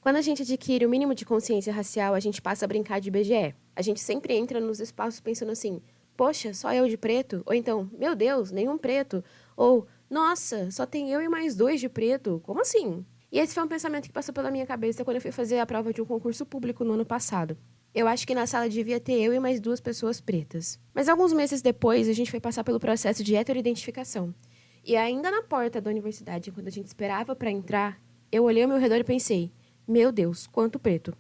Quando a gente adquire o mínimo de consciência racial, a gente passa a brincar de IBGE. A gente sempre entra nos espaços pensando assim, poxa, só eu de preto? Ou então, meu Deus, nenhum preto. Ou, nossa, só tem eu e mais 2 de preto. Como assim? E esse foi um pensamento que passou pela minha cabeça quando eu fui fazer a prova de um concurso público no ano passado. Eu acho que na sala devia ter eu e mais 2 pessoas pretas. Mas alguns meses depois, a gente foi passar pelo processo de heteroidentificação. E ainda na porta da universidade, quando a gente esperava para entrar, eu olhei ao meu redor e pensei, meu Deus, quanto preto.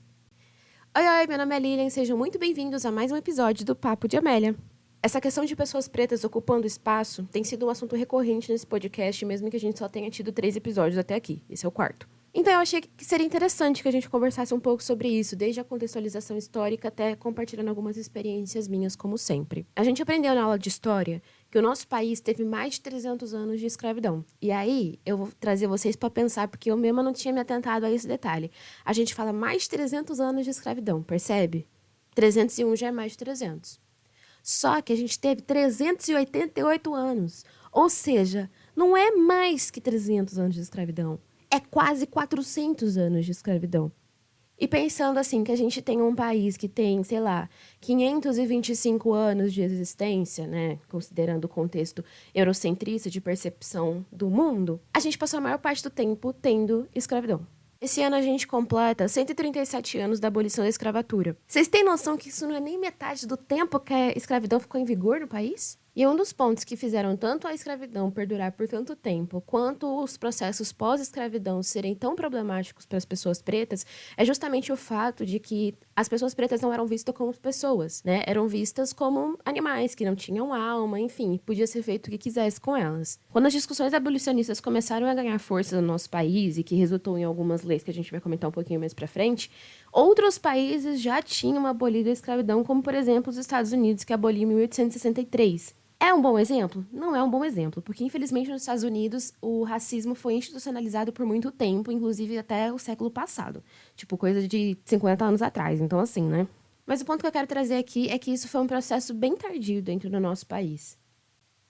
Oi, meu nome é Lilian, sejam muito bem-vindos a mais um episódio do Papo de Amélia. Essa questão de pessoas pretas ocupando espaço tem sido um assunto recorrente nesse podcast, mesmo que a gente só tenha tido 3 episódios até aqui. Esse é o 4º. Então eu achei que seria interessante que a gente conversasse um pouco sobre isso, desde a contextualização histórica até compartilhando algumas experiências minhas, como sempre. A gente aprendeu na aula de história que o nosso país teve mais de 300 anos de escravidão. E aí, eu vou trazer vocês para pensar, porque eu mesma não tinha me atentado a esse detalhe. A gente fala mais de 300 anos de escravidão, percebe? 301 já é mais de 300. Só que a gente teve 388 anos. Ou seja, não é mais que 300 anos de escravidão. É quase 400 anos de escravidão. E pensando assim, que a gente tem um país que tem, sei lá, 525 anos de existência, né, considerando o contexto eurocentrista de percepção do mundo, a gente passou a maior parte do tempo tendo escravidão. Esse ano a gente completa 137 anos da abolição da escravatura. Vocês têm noção que isso não é nem metade do tempo que a escravidão ficou em vigor no país? E um dos pontos que fizeram tanto a escravidão perdurar por tanto tempo, quanto os processos pós-escravidão serem tão problemáticos para as pessoas pretas, é justamente o fato de que as pessoas pretas não eram vistas como pessoas, né? Eram vistas como animais que não tinham alma, enfim, podia ser feito o que quisesse com elas. Quando as discussões abolicionistas começaram a ganhar força no nosso país e que resultou em algumas leis que a gente vai comentar um pouquinho mais para frente, outros países já tinham abolido a escravidão, como por exemplo os Estados Unidos, que aboliu em 1863. É um bom exemplo? Não é um bom exemplo, porque infelizmente nos Estados Unidos o racismo foi institucionalizado por muito tempo, inclusive até o século passado. Tipo, coisa de 50 anos atrás, então assim, né? Mas o ponto que eu quero trazer aqui é que isso foi um processo bem tardio dentro do nosso país.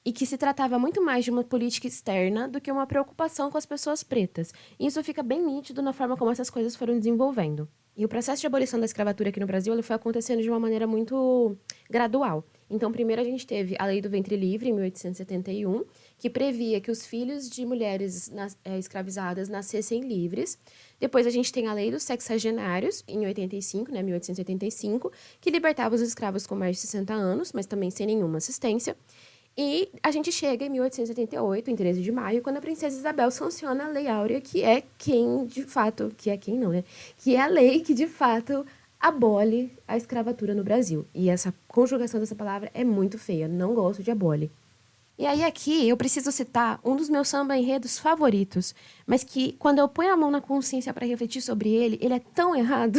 E que se tratava muito mais de uma política externa do que uma preocupação com as pessoas pretas. E isso fica bem nítido na forma como essas coisas foram desenvolvendo. E o processo de abolição da escravatura aqui no Brasil ele foi acontecendo de uma maneira muito gradual. Então, primeiro a gente teve a Lei do Ventre Livre, em 1871, que previa que os filhos de mulheres escravizadas nascessem livres. Depois a gente tem a Lei dos Sexagenários, em 85, né, 1885, que libertava os escravos com mais de 60 anos, mas também sem nenhuma assistência. E a gente chega em 1888, em 13 de maio, quando a princesa Isabel sanciona a Lei Áurea, que é quem, de fato, que é quem não, né? Que é a lei que, de fato, abole a escravatura no Brasil. E essa conjugação dessa palavra é muito feia, não gosto de abole. E aí aqui eu preciso citar um dos meus samba-enredos favoritos, mas que quando eu ponho a mão na consciência para refletir sobre ele, ele é tão errado,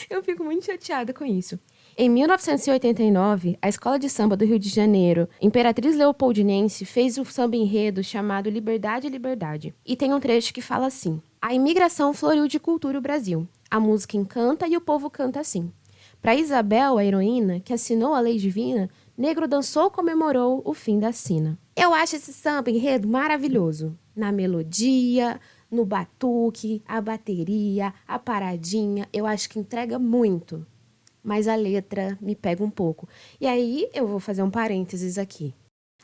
eu fico muito chateada com isso. Em 1989, a Escola de Samba do Rio de Janeiro, Imperatriz Leopoldinense, fez um samba-enredo chamado Liberdade, Liberdade. E tem um trecho que fala assim: a imigração floriu de cultura o Brasil. A música encanta e o povo canta assim. Para Isabel, a heroína, que assinou a lei divina, negro dançou, comemorou o fim da sina. Eu acho esse samba-enredo maravilhoso. Na melodia, no batuque, a bateria, a paradinha, eu acho que entrega muito. Mas a letra me pega um pouco. E aí eu vou fazer um parênteses aqui.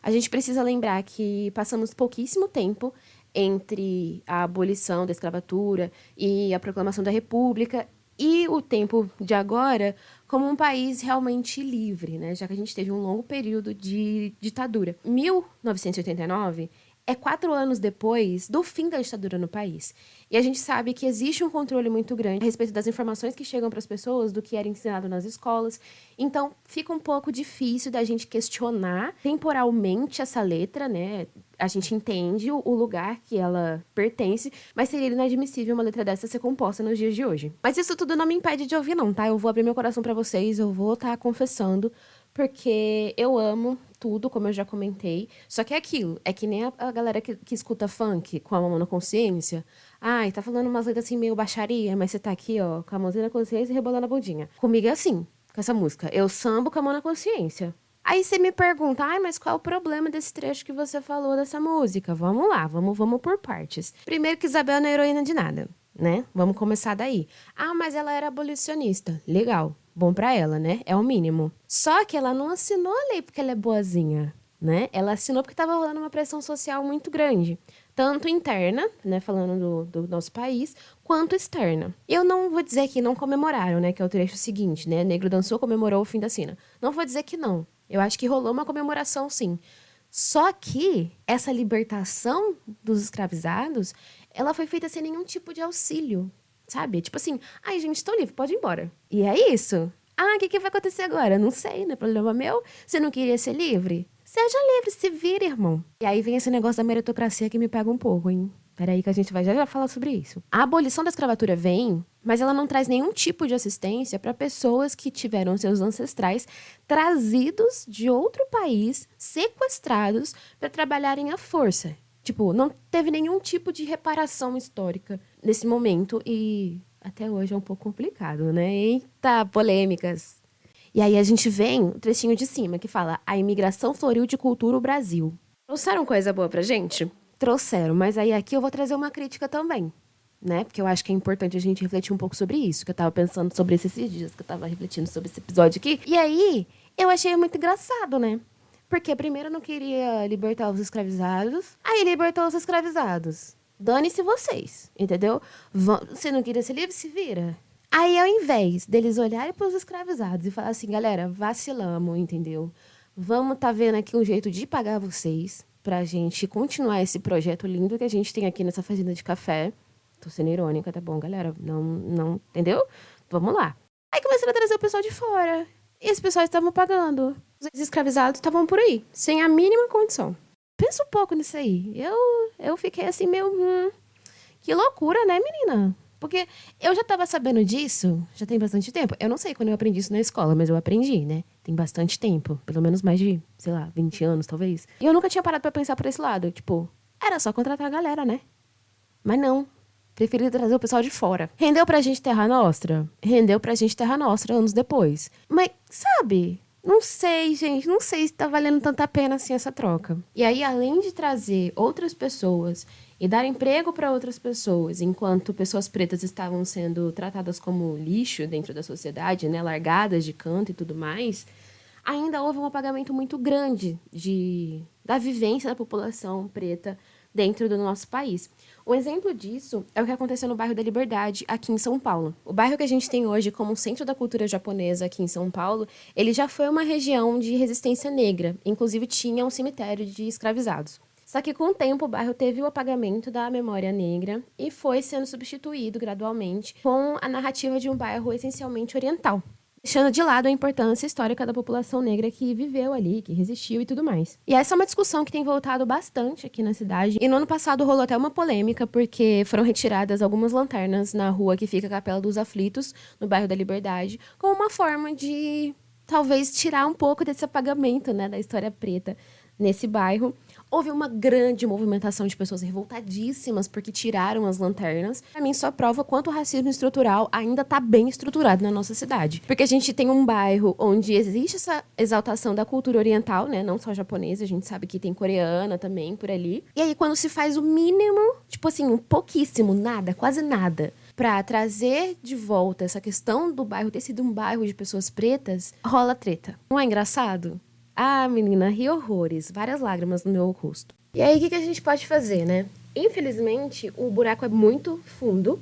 A gente precisa lembrar que passamos pouquíssimo tempo entre a abolição da escravatura e a proclamação da República e o tempo de agora como um país realmente livre, né? Já que a gente teve um longo período de ditadura. 1989 é 4 anos depois do fim da ditadura no país. E a gente sabe que existe um controle muito grande a respeito das informações que chegam para as pessoas, do que era ensinado nas escolas. Então, fica um pouco difícil da gente questionar temporalmente essa letra, né? A gente entende o lugar que ela pertence, mas seria inadmissível uma letra dessa ser composta nos dias de hoje. Mas isso tudo não me impede de ouvir, não, tá? Eu vou abrir meu coração para vocês, eu vou estar confessando, porque eu amo tudo, como eu já comentei. Só que é aquilo, é que nem a galera que escuta funk com a mão na consciência. Ai, tá falando umas letras assim meio baixaria, mas você tá aqui, ó, com a mãozinha na consciência e rebolando a bundinha. Comigo é assim, com essa música. Eu sambo com a mão na consciência. Aí você me pergunta, ai, mas qual é o problema desse trecho que você falou dessa música? Vamos lá, vamos por partes. Primeiro que Isabel não é heroína de nada. né? Vamos começar daí. Ah, mas ela era abolicionista. Legal. Bom pra ela, né? É o mínimo. Só que ela não assinou a lei porque ela é boazinha, né? Ela assinou porque tava rolando uma pressão social muito grande. Tanto interna, né? Falando do nosso país, quanto externa. Eu não vou dizer que não comemoraram, né? Que é o trecho seguinte, né? Negro dançou, comemorou o fim da Sina. Não vou dizer que não. Eu acho que rolou uma comemoração, sim. Só que essa libertação dos escravizados, ela foi feita sem nenhum tipo de auxílio, sabe? Tipo assim, ai, gente, estou livre, pode ir embora. E é isso. Ah, o que vai acontecer agora? Não sei, não é problema meu. Você não queria ser livre? Seja livre, se vira, irmão. E aí vem esse negócio da meritocracia que me pega um pouco, hein? Peraí que a gente vai já falar sobre isso. A abolição da escravatura vem, mas ela não traz nenhum tipo de assistência para pessoas que tiveram seus ancestrais trazidos de outro país, sequestrados, para trabalharem à força. Tipo, não teve nenhum tipo de reparação histórica nesse momento e até hoje é um pouco complicado, né? Eita, polêmicas. E aí a gente vem o trechinho de cima que fala: a imigração floriu de cultura o Brasil. Trouxeram coisa boa pra gente? Trouxeram, mas aí aqui eu vou trazer uma crítica também, né? Porque eu acho que é importante a gente refletir um pouco sobre isso, que eu tava pensando sobre esses dias, que eu tava refletindo sobre esse episódio aqui. E aí, eu achei muito engraçado, né? Porque primeiro não queria libertar os escravizados, aí libertou os escravizados. Dane-se vocês, entendeu? Você não queria ser livre? Se vira. Aí, ao invés deles olharem para os escravizados e falar assim, galera, vacilamos, entendeu? Vamos tá vendo aqui um jeito de pagar vocês pra gente continuar esse projeto lindo que a gente tem aqui nessa fazenda de café. Tô sendo irônica, tá bom, galera? Não, entendeu? Vamos lá. Aí começaram a trazer o pessoal de fora. E esse pessoal estavam pagando. Os escravizados estavam por aí, sem a mínima condição. Pensa um pouco nisso aí. Eu fiquei assim, meio... que loucura, né, menina? Porque eu já tava sabendo disso, já tem bastante tempo. Eu não sei quando eu aprendi isso na escola, mas eu aprendi, né? Tem bastante tempo. Pelo menos mais de, sei lá, 20 anos, talvez. E eu nunca tinha parado pra pensar por esse lado. Tipo, era só contratar a galera, né? Mas não. Preferi trazer o pessoal de fora. Rendeu pra gente Terra Nostra? Rendeu pra gente Terra Nostra anos depois. Mas, sabe? Não sei, gente. Não sei se tá valendo tanta pena assim essa troca. E aí, além de trazer outras pessoas e dar emprego para outras pessoas, enquanto pessoas pretas estavam sendo tratadas como lixo dentro da sociedade, né? Largadas de canto e tudo mais, ainda houve um apagamento muito grande da vivência da população preta dentro do nosso país. Um exemplo disso é o que aconteceu no bairro da Liberdade, aqui em São Paulo. O bairro que a gente tem hoje como centro da cultura japonesa aqui em São Paulo, ele já foi uma região de resistência negra, inclusive tinha um cemitério de escravizados. Só que com o tempo o bairro teve o apagamento da memória negra e foi sendo substituído gradualmente com a narrativa de um bairro essencialmente oriental, deixando de lado a importância histórica da população negra que viveu ali, que resistiu e tudo mais. E essa é uma discussão que tem voltado bastante aqui na cidade. E no ano passado rolou até uma polêmica, porque foram retiradas algumas lanternas na rua que fica a Capela dos Aflitos, no bairro da Liberdade, como uma forma de talvez tirar um pouco desse apagamento, né, da história preta nesse bairro. Houve uma grande movimentação de pessoas revoltadíssimas porque tiraram as lanternas. Pra mim, só prova quanto o racismo estrutural ainda tá bem estruturado na nossa cidade. Porque a gente tem um bairro onde existe essa exaltação da cultura oriental, né? Não só japonesa, a gente sabe que tem coreana também por ali. E aí, quando se faz o mínimo, tipo assim, um pouquíssimo, nada, quase nada, pra trazer de volta essa questão do bairro ter sido um bairro de pessoas pretas, rola treta. Não é engraçado? Ah, menina, ri horrores. Várias lágrimas no meu rosto. E aí, o que a gente pode fazer, né? Infelizmente, o buraco é muito fundo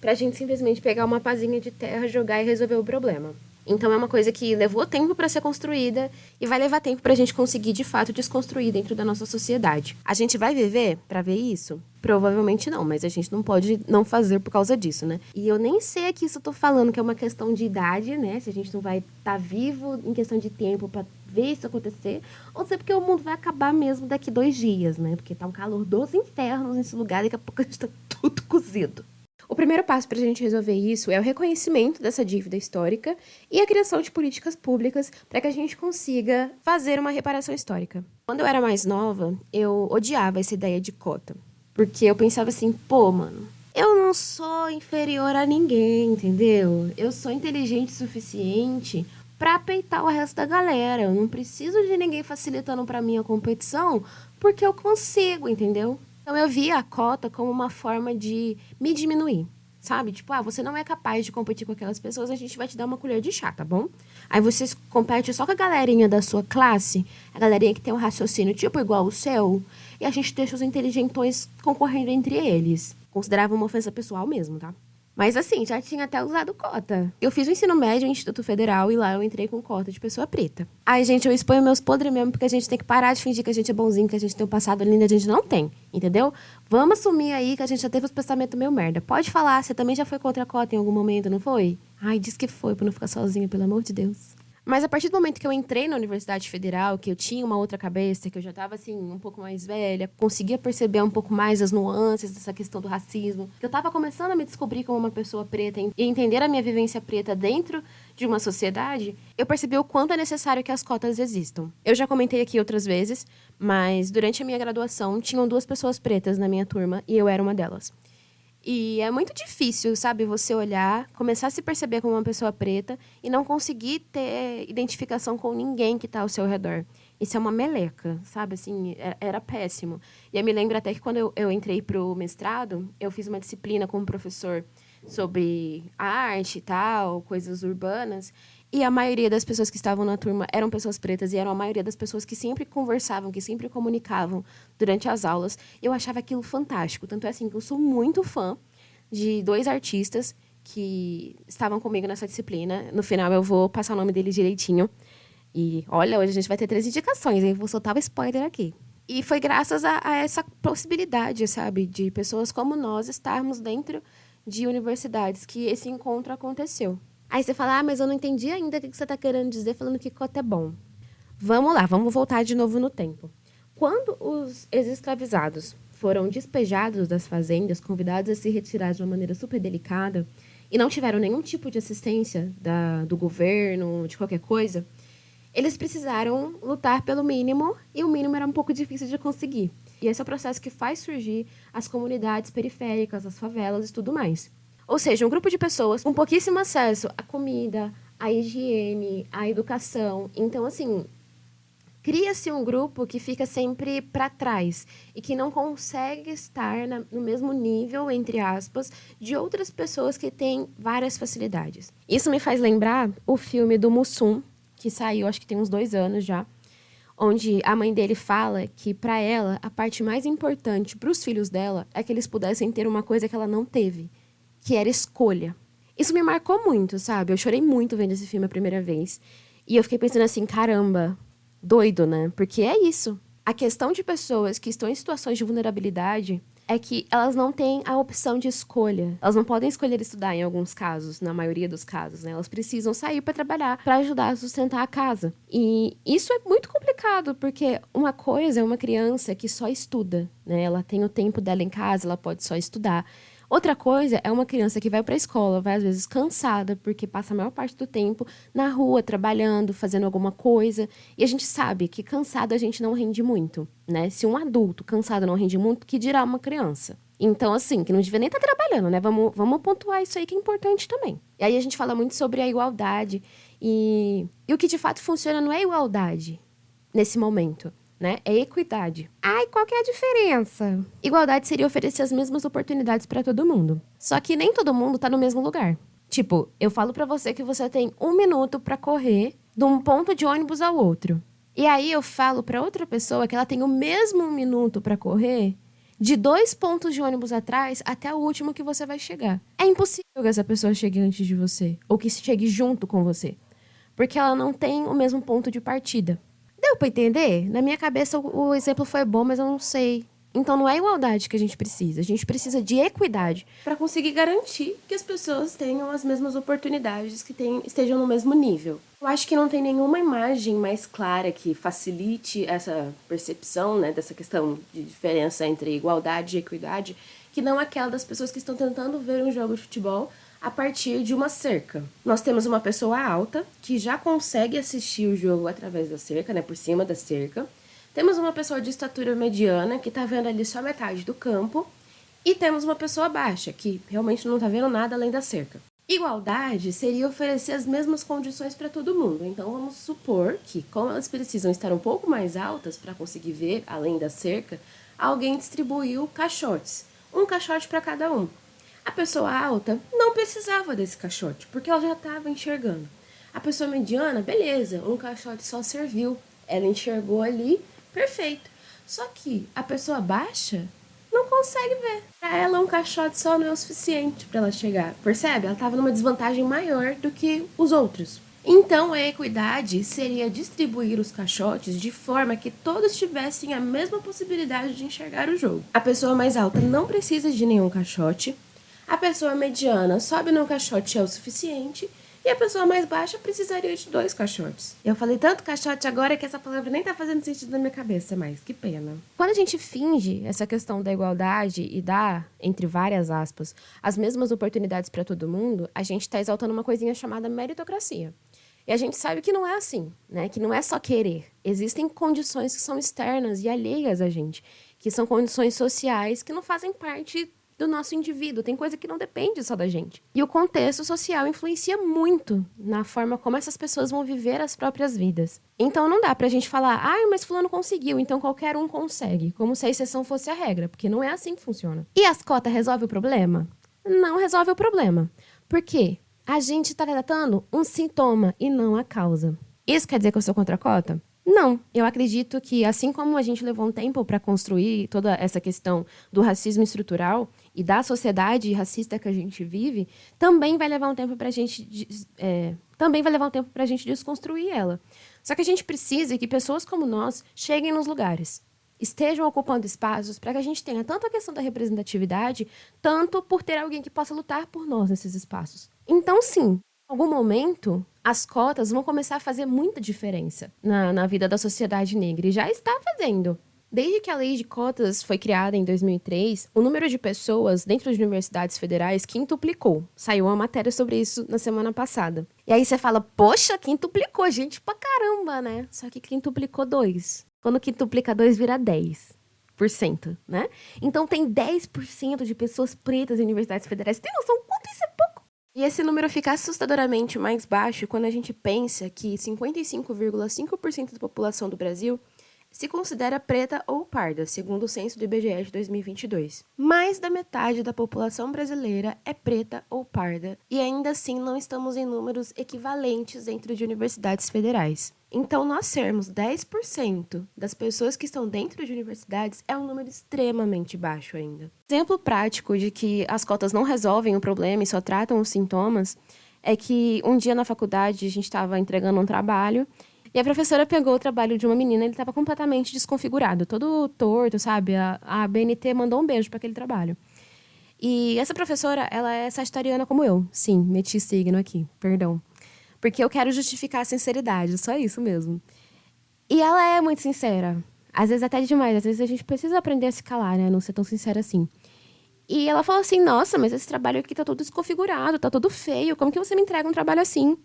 pra gente simplesmente pegar uma pazinha de terra, jogar e resolver o problema. Então, é uma coisa que levou tempo pra ser construída e vai levar tempo pra gente conseguir, de fato, desconstruir dentro da nossa sociedade. A gente vai viver pra ver isso? Provavelmente não, mas a gente não pode não fazer por causa disso, né? E eu nem sei aqui se eu tô falando que é uma questão de idade, né? Se a gente não vai estar vivo em questão de tempo pra ver isso acontecer, ou se é porque o mundo vai acabar mesmo daqui 2 dias, né? Porque tá um calor dos infernos nesse lugar, daqui a pouco a gente tá tudo cozido. O primeiro passo para a gente resolver isso é o reconhecimento dessa dívida histórica e a criação de políticas públicas para que a gente consiga fazer uma reparação histórica. Quando eu era mais nova, eu odiava essa ideia de cota, porque eu pensava assim, pô, mano, eu não sou inferior a ninguém, entendeu? Eu sou inteligente o suficiente para peitar o resto da galera. Eu não preciso de ninguém facilitando para mim a competição, porque eu consigo, entendeu? Então eu via a cota como uma forma de me diminuir, sabe? Tipo, você não é capaz de competir com aquelas pessoas, a gente vai te dar uma colher de chá, tá bom? Aí você compete só com a galerinha da sua classe, a galerinha que tem um raciocínio tipo igual o seu, e a gente deixa os inteligentões concorrendo entre eles. Considerava uma ofensa pessoal mesmo, tá? Mas assim, já tinha até usado cota. Eu fiz o ensino médio em Instituto Federal e lá eu entrei com cota de pessoa preta. Ai, gente, eu exponho meus podres mesmo, porque a gente tem que parar de fingir que a gente é bonzinho, que a gente tem um passado lindo, a gente não tem, entendeu? Vamos assumir aí que a gente já teve os pensamentos meio merda. Pode falar, você também já foi contra a cota em algum momento, não foi? Ai, diz que foi, pra não ficar sozinha, pelo amor de Deus. Mas a partir do momento que eu entrei na Universidade Federal, que eu tinha uma outra cabeça, que eu já estava assim, um pouco mais velha, conseguia perceber um pouco mais as nuances dessa questão do racismo, que eu estava começando a me descobrir como uma pessoa preta e entender a minha vivência preta dentro de uma sociedade, eu percebi o quanto é necessário que as cotas existam. Eu já comentei aqui outras vezes, mas durante a minha graduação tinham 2 pessoas pretas na minha turma e eu era uma delas. E é muito difícil, sabe, você olhar, começar a se perceber como uma pessoa preta e não conseguir ter identificação com ninguém que está ao seu redor. Isso é uma meleca, sabe, assim, era péssimo. E eu me lembro até que quando eu entrei pro mestrado, eu fiz uma disciplina com um professor sobre arte e tal, coisas urbanas, e a maioria das pessoas que estavam na turma eram pessoas pretas e eram a maioria das pessoas que sempre conversavam, que sempre comunicavam durante as aulas. Eu achava aquilo fantástico. Tanto é assim que eu sou muito fã de 2 artistas que estavam comigo nessa disciplina. No final eu vou passar o nome deles direitinho. E olha, hoje a gente vai ter 3 indicações, hein? Vou soltar o spoiler aqui. E foi graças a essa possibilidade, sabe, de pessoas como nós estarmos dentro de universidades que esse encontro aconteceu. Aí você fala, mas eu não entendi ainda o que você está querendo dizer falando que cota é bom. Vamos lá, vamos voltar de novo no tempo. Quando os ex-escravizados foram despejados das fazendas, convidados a se retirar de uma maneira super delicada, e não tiveram nenhum tipo de assistência do governo, de qualquer coisa, eles precisaram lutar pelo mínimo, e o mínimo era um pouco difícil de conseguir. E esse é o processo que faz surgir as comunidades periféricas, as favelas e tudo mais. Ou seja, um grupo de pessoas com pouquíssimo acesso à comida, à higiene, à educação. Então, assim, cria-se um grupo que fica sempre para trás e que não consegue estar no mesmo nível, entre aspas, de outras pessoas que têm várias facilidades. Isso me faz lembrar o filme do Mussum, que saiu, acho que tem uns 2 anos já, onde a mãe dele fala que, para ela, a parte mais importante para os filhos dela é que eles pudessem ter uma coisa que ela não teve, que era escolha. Isso me marcou muito, sabe? Eu chorei muito vendo esse filme a primeira vez. E eu fiquei pensando assim, caramba, doido, né? Porque é isso. A questão de pessoas que estão em situações de vulnerabilidade é que elas não têm a opção de escolha. Elas não podem escolher estudar em alguns casos, na maioria dos casos, né? Elas precisam sair para trabalhar, para ajudar a sustentar a casa. E isso é muito complicado, porque uma coisa é uma criança que só estuda, né? Ela tem o tempo dela em casa, ela pode só estudar. Outra coisa é uma criança que vai para a escola, vai às vezes cansada, porque passa a maior parte do tempo na rua, trabalhando, fazendo alguma coisa. E a gente sabe que cansado a gente não rende muito, né? Se um adulto cansado não rende muito, que dirá uma criança? Então, assim, que não devia nem estar trabalhando, né? Vamos pontuar isso aí que é importante também. E aí a gente fala muito sobre a igualdade. E o que de fato funciona não é igualdade nesse momento, né? É equidade. Ai, qual que é a diferença? Igualdade seria oferecer as mesmas oportunidades para todo mundo. Só que nem todo mundo tá no mesmo lugar. Tipo, eu falo para você que você tem 1 minuto para correr de um ponto de ônibus ao outro. E aí eu falo para outra pessoa que ela tem o mesmo 1 minuto para correr de 2 pontos de ônibus atrás até o último que você vai chegar. É impossível que essa pessoa chegue antes de você, ou que chegue junto com você, porque ela não tem o mesmo ponto de partida. Deu pra entender? Na minha cabeça o exemplo foi bom, mas eu não sei. Então não é igualdade que a gente precisa de equidade para conseguir garantir que as pessoas tenham as mesmas oportunidades, que estejam no mesmo nível. Eu acho que não tem nenhuma imagem mais clara que facilite essa percepção, né, dessa questão de diferença entre igualdade e equidade, que não aquela das pessoas que estão tentando ver um jogo de futebol a partir de uma cerca. Nós temos uma pessoa alta que já consegue assistir o jogo através da cerca, né, por cima da cerca. Temos uma pessoa de estatura mediana que está vendo ali só metade do campo. E temos uma pessoa baixa que realmente não está vendo nada além da cerca. Igualdade seria oferecer as mesmas condições para todo mundo. Então vamos supor que, como elas precisam estar um pouco mais altas para conseguir ver além da cerca, alguém distribuiu caixotes. Um caixote para cada um. A pessoa alta não precisava desse caixote, porque ela já estava enxergando. A pessoa mediana, beleza, um caixote só serviu. Ela enxergou ali, perfeito. Só que a pessoa baixa não consegue ver. Para ela, um caixote só não é o suficiente para ela chegar. Percebe? Ela estava numa desvantagem maior do que os outros. Então, a equidade seria distribuir os caixotes de forma que todos tivessem a mesma possibilidade de enxergar o jogo. A pessoa mais alta não precisa de nenhum caixote, a pessoa mediana sobe num caixote é o suficiente, e a pessoa mais baixa precisaria de 2 caixotes. Eu falei tanto caixote agora que essa palavra nem tá fazendo sentido na minha cabeça mais. Que pena. Quando a gente finge essa questão da igualdade e dá, entre várias aspas, as mesmas oportunidades para todo mundo, a gente tá exaltando uma coisinha chamada meritocracia. E a gente sabe que não é assim, né? Que não é só querer. Existem condições que são externas e alheias a gente, que são condições sociais que não fazem parte do nosso indivíduo. Tem coisa que não depende só da gente. E o contexto social influencia muito na forma como essas pessoas vão viver as próprias vidas. Então não dá pra gente falar, mas fulano conseguiu, então qualquer um consegue. Como se a exceção fosse a regra, porque não é assim que funciona. E as cotas resolvem o problema? Não resolve o problema. Por quê? A gente está tratando um sintoma e não a causa. Isso quer dizer que eu sou contra a cota? Não. Eu acredito que, assim como a gente levou um tempo para construir toda essa questão do racismo estrutural e da sociedade racista que a gente vive, também vai levar um tempo para a gente desconstruir ela. Só que a gente precisa que pessoas como nós cheguem nos lugares, estejam ocupando espaços para que a gente tenha tanto a questão da representatividade, tanto por ter alguém que possa lutar por nós nesses espaços. Então, sim, em algum momento, as cotas vão começar a fazer muita diferença na vida da sociedade negra. E já está fazendo. Desde que a lei de cotas foi criada em 2003, o número de pessoas dentro de universidades federais quintuplicou. Saiu uma matéria sobre isso na semana passada. E aí você fala, poxa, quintuplicou, gente pra caramba, né? Só que quintuplicou 2. Quando quintuplica 2, vira 10%, né? Então tem 10% de pessoas pretas em universidades federais. Tem noção quanto isso é pouco? E esse número fica assustadoramente mais baixo quando a gente pensa que 55,5% da população do Brasil se considera preta ou parda, segundo o censo do IBGE de 2022. Mais da metade da população brasileira é preta ou parda, e ainda assim não estamos em números equivalentes dentro de universidades federais. Então, nós sermos 10% das pessoas que estão dentro de universidades é um número extremamente baixo ainda. Exemplo prático de que as cotas não resolvem o problema e só tratam os sintomas é que um dia na faculdade a gente estava entregando um trabalho e a professora pegou o trabalho de uma menina, ele estava completamente desconfigurado, todo torto, sabe? A BNT mandou um beijo para aquele trabalho. E essa professora, ela é sagitariana como eu. Sim, meti signo aqui, perdão. Porque eu quero justificar a sinceridade, só isso mesmo. E ela é muito sincera. Às vezes até demais, às vezes a gente precisa aprender a se calar, né? Não ser tão sincera assim. E ela falou assim, nossa, mas esse trabalho aqui tá todo desconfigurado, tá todo feio, como que você me entrega um trabalho assim?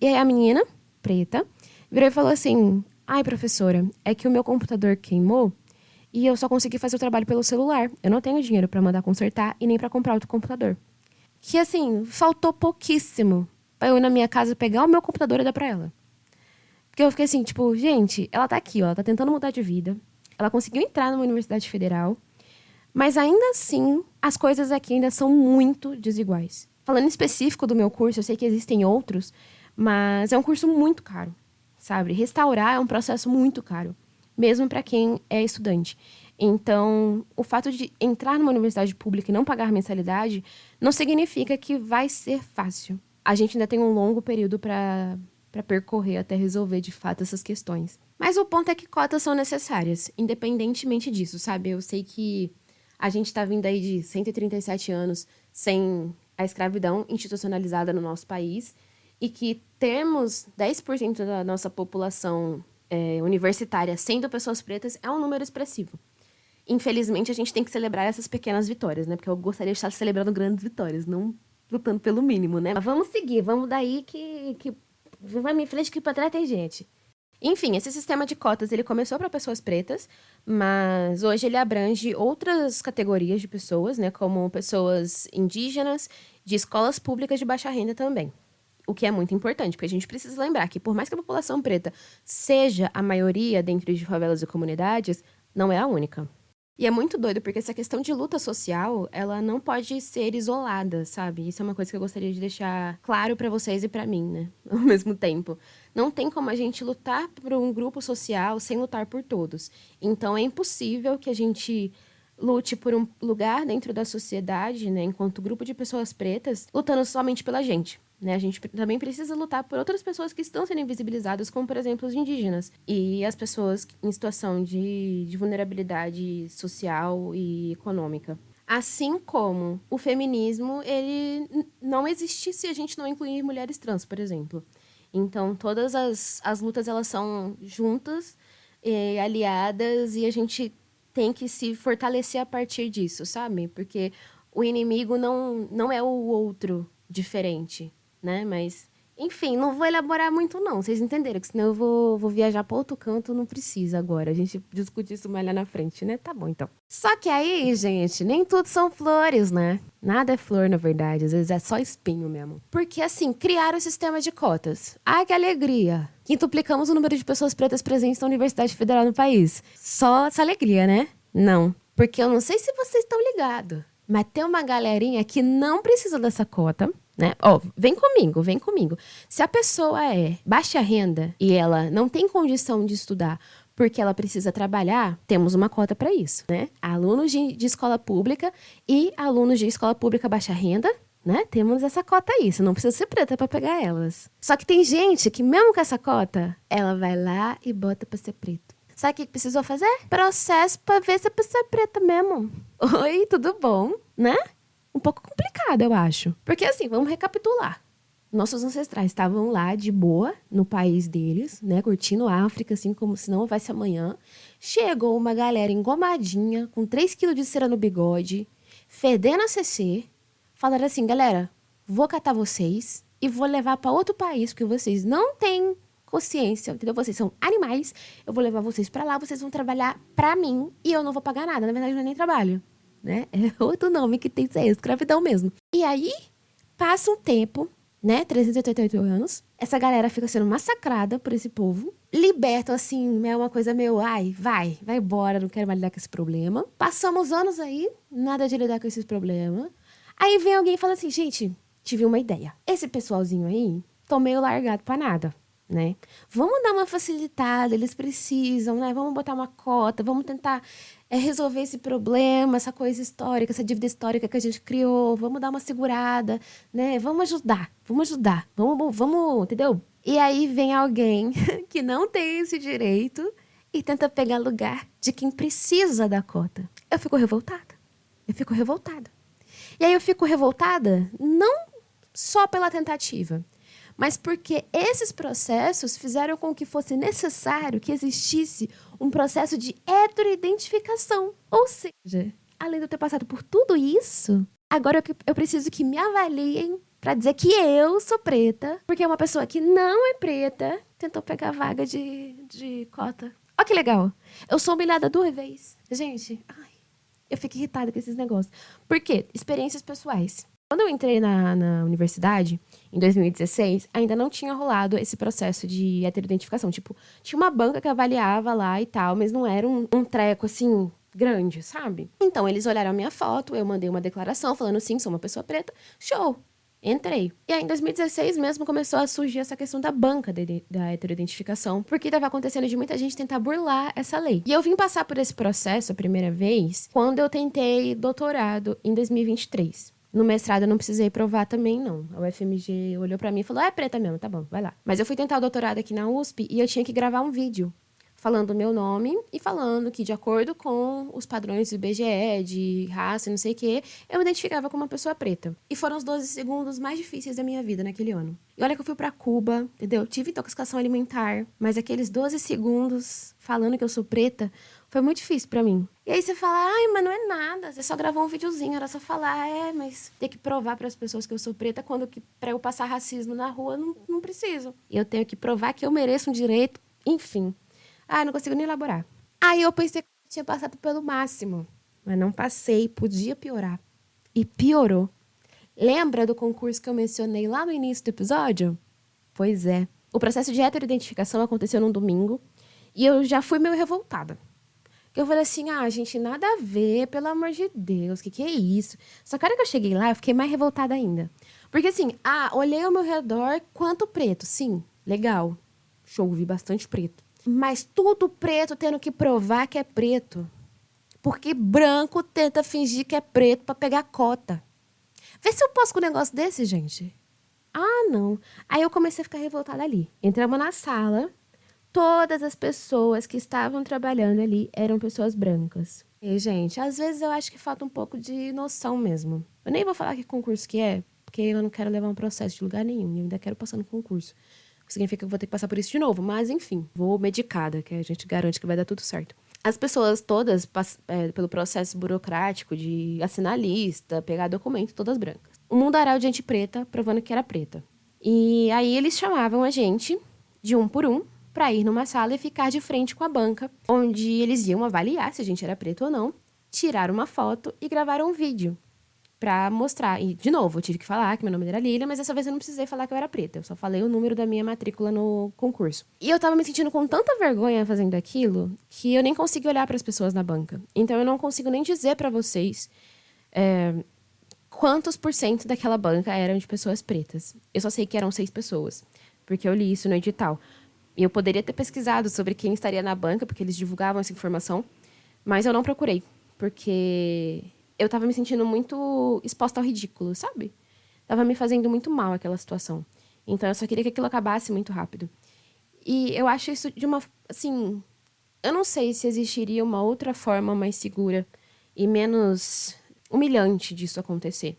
E aí a menina, preta, virou e falou assim, ai, professora, é que o meu computador queimou e eu só consegui fazer o trabalho pelo celular. Eu não tenho dinheiro pra mandar consertar e nem pra comprar outro computador. Que, assim, faltou pouquíssimo pra eu ir na minha casa pegar o meu computador e dar pra ela. Porque eu fiquei assim, tipo, gente, ela tá aqui, ó, ela tá tentando mudar de vida. Ela conseguiu entrar numa universidade federal, mas ainda assim, as coisas aqui ainda são muito desiguais. Falando em específico do meu curso, eu sei que existem outros, mas é um curso muito caro, sabe? Restaurar é um processo muito caro, mesmo para quem é estudante. Então, o fato de entrar numa universidade pública e não pagar mensalidade não significa que vai ser fácil. A gente ainda tem um longo período para percorrer até resolver de fato essas questões. Mas o ponto é que cotas são necessárias, independentemente disso, sabe? Eu sei que a gente está vindo aí de 137 anos sem a escravidão institucionalizada no nosso país e que termos 10% da nossa população universitária sendo pessoas pretas é um número expressivo. Infelizmente, a gente tem que celebrar essas pequenas vitórias, né? Porque eu gostaria de estar celebrando grandes vitórias, não lutando pelo mínimo, né? Mas vamos seguir, vamos daí que vai em frente que pra trás tem gente. Enfim, esse sistema de cotas, ele começou para pessoas pretas, mas hoje ele abrange outras categorias de pessoas, né? Como pessoas indígenas, de escolas públicas de baixa renda também. O que é muito importante, porque a gente precisa lembrar que por mais que a população preta seja a maioria dentro de favelas e comunidades, não é a única. E é muito doido, porque essa questão de luta social, ela não pode ser isolada, sabe? Isso é uma coisa que eu gostaria de deixar claro pra vocês e pra mim, né? Ao mesmo tempo. Não tem como a gente lutar por um grupo social sem lutar por todos. Então é impossível que a gente lute por um lugar dentro da sociedade, né, enquanto grupo de pessoas pretas, lutando somente pela gente. Né? A gente também precisa lutar por outras pessoas que estão sendo invisibilizadas, como, por exemplo, os indígenas. E as pessoas em situação de vulnerabilidade social e econômica. Assim como o feminismo, ele não existe se a gente não incluir mulheres trans, por exemplo. Então, todas as lutas, elas são juntas, aliadas, e a gente tem que se fortalecer a partir disso, sabe? Porque o inimigo não é o outro diferente, né? Mas, enfim, não vou elaborar muito, não. Vocês entenderam? Que senão eu vou viajar para outro canto, não precisa agora. A gente discute isso mais lá na frente, né? Tá bom, então. Só que aí, gente, nem tudo são flores, né? Nada é flor, na verdade. Às vezes é só espinho mesmo. Porque, assim, criaram o sistema de cotas. Ai, que alegria! Quintuplicamos o número de pessoas pretas presentes na Universidade Federal no país. Só essa alegria, né? Não. Porque eu não sei se vocês estão ligados, mas tem uma galerinha que não precisa dessa cota, né? Ó, vem comigo, vem comigo. Se a pessoa é baixa renda e ela não tem condição de estudar porque ela precisa trabalhar, temos uma cota para isso, né? Alunos de escola pública e alunos de escola pública baixa renda, né? Temos essa cota aí, você não precisa ser preta para pegar elas. Só que tem gente que mesmo com essa cota, ela vai lá e bota para ser preto. Sabe o que precisou fazer? Processo pra ver se a pessoa é preta mesmo. Oi, tudo bom? Né? Um pouco complicado, eu acho. Porque assim, vamos recapitular. Nossos ancestrais estavam lá de boa, no país deles, né? Curtindo a África, assim como se não houvesse amanhã. Chegou uma galera engomadinha, com 3 quilos de cera no bigode, fedendo a CC. Falaram assim, galera, vou catar vocês e vou levar pra outro país, porque vocês não têm consciência, entendeu? Vocês são animais, eu vou levar vocês pra lá, vocês vão trabalhar pra mim e eu não vou pagar nada. Na verdade, não é nem trabalho, né? É outro nome que tem que ser escravidão mesmo. E aí, passa um tempo, né? 388 anos, essa galera fica sendo massacrada por esse povo. Libertam, assim, é uma coisa meio, ai, vai embora, não quero mais lidar com esse problema. Passamos anos aí, nada de lidar com esses problemas. Aí vem alguém e fala assim, gente, tive uma ideia. Esse pessoalzinho aí, tô meio largado pra nada. Né? Vamos dar uma facilitada, eles precisam, né? Vamos botar uma cota, vamos tentar resolver esse problema, essa coisa histórica, essa dívida histórica que a gente criou, vamos dar uma segurada, né? Vamos ajudar, vamos, entendeu? E aí vem alguém que não tem esse direito e tenta pegar lugar de quem precisa da cota. Eu fico revoltada. E aí eu fico revoltada não só pela tentativa, mas porque esses processos fizeram com que fosse necessário que existisse um processo de heteroidentificação. Ou seja, além de eu ter passado por tudo isso, agora eu preciso que me avaliem para dizer que eu sou preta, porque uma pessoa que não é preta tentou pegar a vaga de cota. Olha que legal. Eu sou humilhada 2 vezes. Gente, eu fico irritada com esses negócios. Por quê? Experiências pessoais. Quando eu entrei na universidade, em 2016, ainda não tinha rolado esse processo de heteroidentificação. Tipo, tinha uma banca que avaliava lá e tal, mas não era um treco, assim, grande, sabe? Então, eles olharam a minha foto, eu mandei uma declaração falando, sim, sou uma pessoa preta. Show! Entrei. E aí, em 2016 mesmo, começou a surgir essa questão da banca da heteroidentificação, porque estava acontecendo de muita gente tentar burlar essa lei. E eu vim passar por esse processo a primeira vez quando eu tentei doutorado em 2023. No mestrado eu não precisei provar também, não. A UFMG olhou pra mim e falou, é preta mesmo, tá bom, vai lá. Mas eu fui tentar o doutorado aqui na USP e eu tinha que gravar um vídeo falando o meu nome e falando que, de acordo com os padrões do IBGE, de raça e não sei o quê, eu me identificava como uma pessoa preta. E foram os 12 segundos mais difíceis da minha vida naquele ano. E olha que eu fui pra Cuba, entendeu? Tive intoxicação alimentar, mas aqueles 12 segundos falando que eu sou preta foi muito difícil pra mim. E aí você fala, ai, mas não é nada, você só gravou um videozinho, era só falar, mas ter que provar pras pessoas que eu sou preta, quando que pra eu passar racismo na rua, não preciso. E eu tenho que provar que eu mereço um direito, enfim. Não consigo nem elaborar. Aí eu pensei que eu tinha passado pelo máximo, mas não passei, podia piorar. E piorou. Lembra do concurso que eu mencionei lá no início do episódio? Pois é. O processo de heteroidentificação aconteceu num domingo e eu já fui meio revoltada. Eu falei assim, gente, nada a ver, pelo amor de Deus, que é isso? Só que a hora que eu cheguei lá, eu fiquei mais revoltada ainda. Porque assim, olhei ao meu redor, quanto preto, sim, legal. Show, vi bastante preto. Mas tudo preto tendo que provar que é preto. Porque branco tenta fingir que é preto pra pegar cota. Vê se eu posso com um negócio desse, gente. Não. Aí eu comecei a ficar revoltada ali. Entramos na sala. Todas as pessoas que estavam trabalhando ali eram pessoas brancas. E, gente, às vezes eu acho que falta um pouco de noção mesmo. Eu nem vou falar que concurso que é, porque eu não quero levar um processo de lugar nenhum. E eu ainda quero passar no concurso. O que significa que eu vou ter que passar por isso de novo. Mas, enfim, vou medicada, que a gente garante que vai dar tudo certo. As pessoas todas, pelo processo burocrático de assinar lista, pegar documento, todas brancas. Um mundaréu de gente preta, provando que era preta. E aí eles chamavam a gente, de um por um, para ir numa sala e ficar de frente com a banca, onde eles iam avaliar se a gente era preto ou não, tirar uma foto e gravar um vídeo para mostrar. E, de novo, eu tive que falar que meu nome era Lília, mas dessa vez eu não precisei falar que eu era preta. Eu só falei o número da minha matrícula no concurso. E eu tava me sentindo com tanta vergonha fazendo aquilo que eu nem consegui olhar para as pessoas na banca. Então eu não consigo nem dizer para vocês quantos por cento daquela banca eram de pessoas pretas. Eu só sei que eram 6 pessoas, porque eu li isso no edital. Eu poderia ter pesquisado sobre quem estaria na banca, porque eles divulgavam essa informação, mas eu não procurei, porque eu tava me sentindo muito exposta ao ridículo, sabe? Tava me fazendo muito mal aquela situação. Então eu só queria que aquilo acabasse muito rápido. E eu acho isso de uma, assim, eu não sei se existiria uma outra forma mais segura e menos humilhante disso acontecer,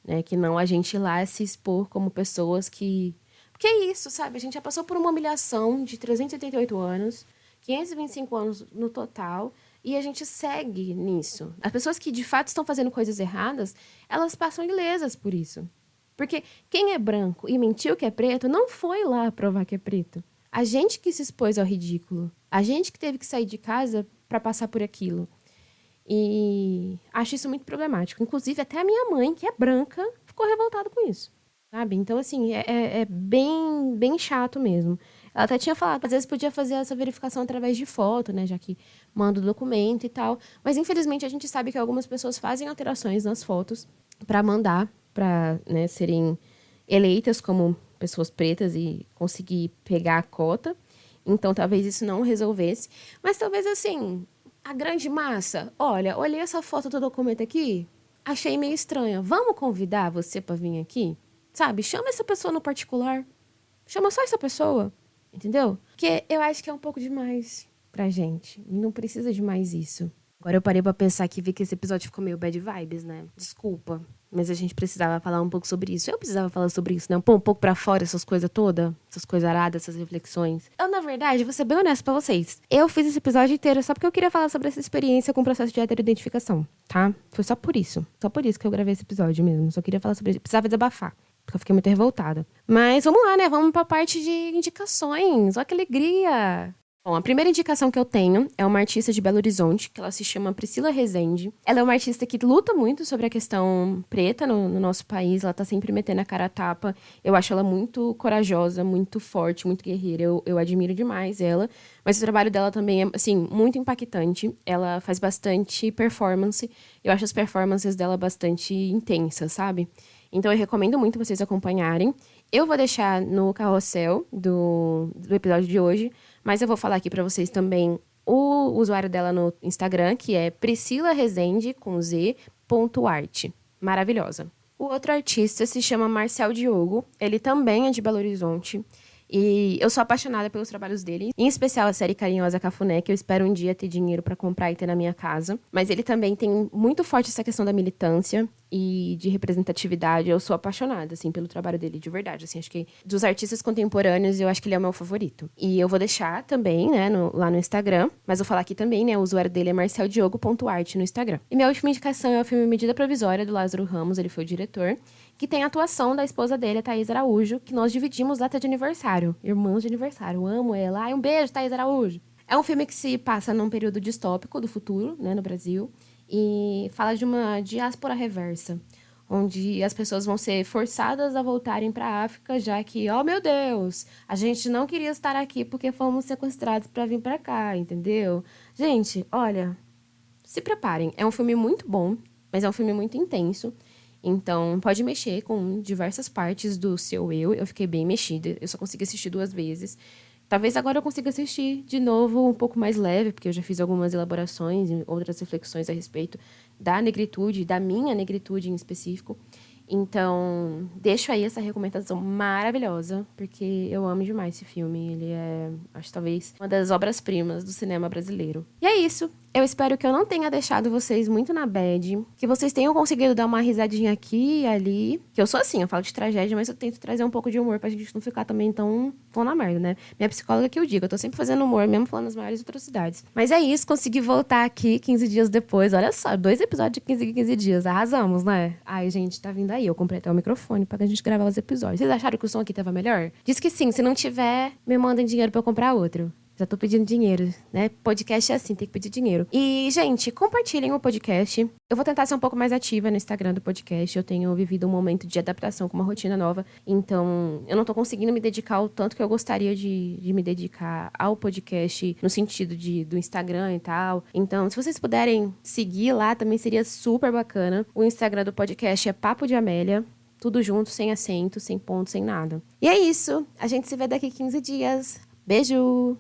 né? Que não a gente ir lá se expor como pessoas que... Porque é isso, sabe? A gente já passou por uma humilhação de 388 anos, 525 anos no total, e a gente segue nisso. As pessoas que de fato estão fazendo coisas erradas, elas passam ilesas por isso. Porque quem é branco e mentiu que é preto não foi lá provar que é preto. A gente que se expôs ao ridículo. A gente que teve que sair de casa para passar por aquilo. E acho isso muito problemático. Inclusive, até a minha mãe, que é branca, ficou revoltada com isso. Sabe? Então, assim, é bem, bem chato mesmo. Ela até tinha falado, às vezes podia fazer essa verificação através de foto, né? Já que manda o documento e tal. Mas, infelizmente, a gente sabe que algumas pessoas fazem alterações nas fotos para mandar, para, né, serem eleitas como pessoas pretas e conseguir pegar a cota. Então, talvez isso não resolvesse. Mas talvez, assim, a grande massa, olha, olhei essa foto do documento aqui, achei meio estranha. Vamos convidar você para vir aqui? Sabe? Chama essa pessoa no particular. Chama só essa pessoa. Entendeu? Porque eu acho que é um pouco demais pra gente. E não precisa de mais isso. Agora eu parei pra pensar aqui e vi que esse episódio ficou meio bad vibes, né? Desculpa. Mas a gente precisava falar um pouco sobre isso. Eu precisava falar sobre isso, né? Pôr um pouco pra fora essas coisas todas. Essas coisas aradas, essas reflexões. Eu, na verdade, vou ser bem honesta pra vocês. Eu fiz esse episódio inteiro só porque eu queria falar sobre essa experiência com o processo de heteroidentificação, tá? Foi só por isso. Só por isso que eu gravei esse episódio mesmo. Só queria falar sobre isso. Precisava desabafar. Porque eu fiquei muito revoltada. Mas vamos lá, né? Vamos pra parte de indicações. Olha que alegria! Bom, a primeira indicação que eu tenho é uma artista de Belo Horizonte, que ela se chama Priscila Rezende. Ela é uma artista que luta muito sobre a questão preta no nosso país. Ela tá sempre metendo a cara a tapa. Eu acho ela muito corajosa, muito forte, muito guerreira. Eu admiro demais ela. Mas o trabalho dela também é, assim, muito impactante. Ela faz bastante performance. Eu acho as performances dela bastante intensas, sabe? Então eu recomendo muito vocês acompanharem. Eu vou deixar no carrossel do episódio de hoje, mas eu vou falar aqui pra vocês também o usuário dela no Instagram, que é Priscila Rezende, com z.art. Maravilhosa. O outro artista se chama Marcel Diogo. Ele também é de Belo Horizonte. E eu sou apaixonada pelos trabalhos dele, em especial a série Carinhosa Cafuné, que eu espero um dia ter dinheiro pra comprar e ter na minha casa. Mas ele também tem muito forte essa questão da militância e de representatividade. Eu sou apaixonada, assim, pelo trabalho dele, de verdade. Assim, acho que dos artistas contemporâneos, eu acho que ele é o meu favorito. E eu vou deixar também, né, lá no Instagram, mas vou falar aqui também, né, o usuário dele é marceldiogo.art no Instagram. E minha última indicação é o filme Medida Provisória, do Lázaro Ramos, ele foi o diretor, que tem a atuação da esposa dele, a Thaís Araújo, que nós dividimos data de aniversário. Irmãos de aniversário. Eu amo ela. Ai, um beijo, Thaís Araújo. É um filme que se passa num período distópico do futuro, né, no Brasil, e fala de uma diáspora reversa, onde as pessoas vão ser forçadas a voltarem para a África, já que, oh meu Deus, a gente não queria estar aqui porque fomos sequestrados para vir para cá, entendeu? Gente, olha, se preparem. É um filme muito bom, mas é um filme muito intenso. Então, pode mexer com diversas partes do seu eu. Eu fiquei bem mexida. Eu só consegui assistir 2 vezes. Talvez agora eu consiga assistir de novo um pouco mais leve, porque eu já fiz algumas elaborações e outras reflexões a respeito da negritude, da minha negritude em específico. Então, deixo aí essa recomendação maravilhosa, porque eu amo demais esse filme. Ele é, acho, talvez uma das obras-primas do cinema brasileiro. E é isso. Eu espero que eu não tenha deixado vocês muito na bad, que vocês tenham conseguido dar uma risadinha aqui e ali. Que eu sou assim, eu falo de tragédia, mas eu tento trazer um pouco de humor pra gente não ficar também tão na merda, né? Minha psicóloga que eu digo, eu tô sempre fazendo humor, mesmo falando as maiores atrocidades. Mas é isso, consegui voltar aqui 15 dias depois. Olha só, 2 episódios de 15 em 15 dias. Arrasamos, né? Ai, gente, tá vindo aí. Eu comprei até o microfone pra gente gravar os episódios. Vocês acharam que o som aqui tava melhor? Diz que sim, se não tiver, me mandem dinheiro pra eu comprar outro. Já tô pedindo dinheiro, né? Podcast é assim, tem que pedir dinheiro. E, gente, compartilhem o podcast. Eu vou tentar ser um pouco mais ativa no Instagram do podcast. Eu tenho vivido um momento de adaptação com uma rotina nova. Então, eu não tô conseguindo me dedicar o tanto que eu gostaria de me dedicar ao podcast, no sentido do Instagram e tal. Então, se vocês puderem seguir lá, também seria super bacana. O Instagram do podcast é Papo de Amélia. Tudo junto, sem acento, sem ponto, sem nada. E é isso. A gente se vê daqui 15 dias. Beijo!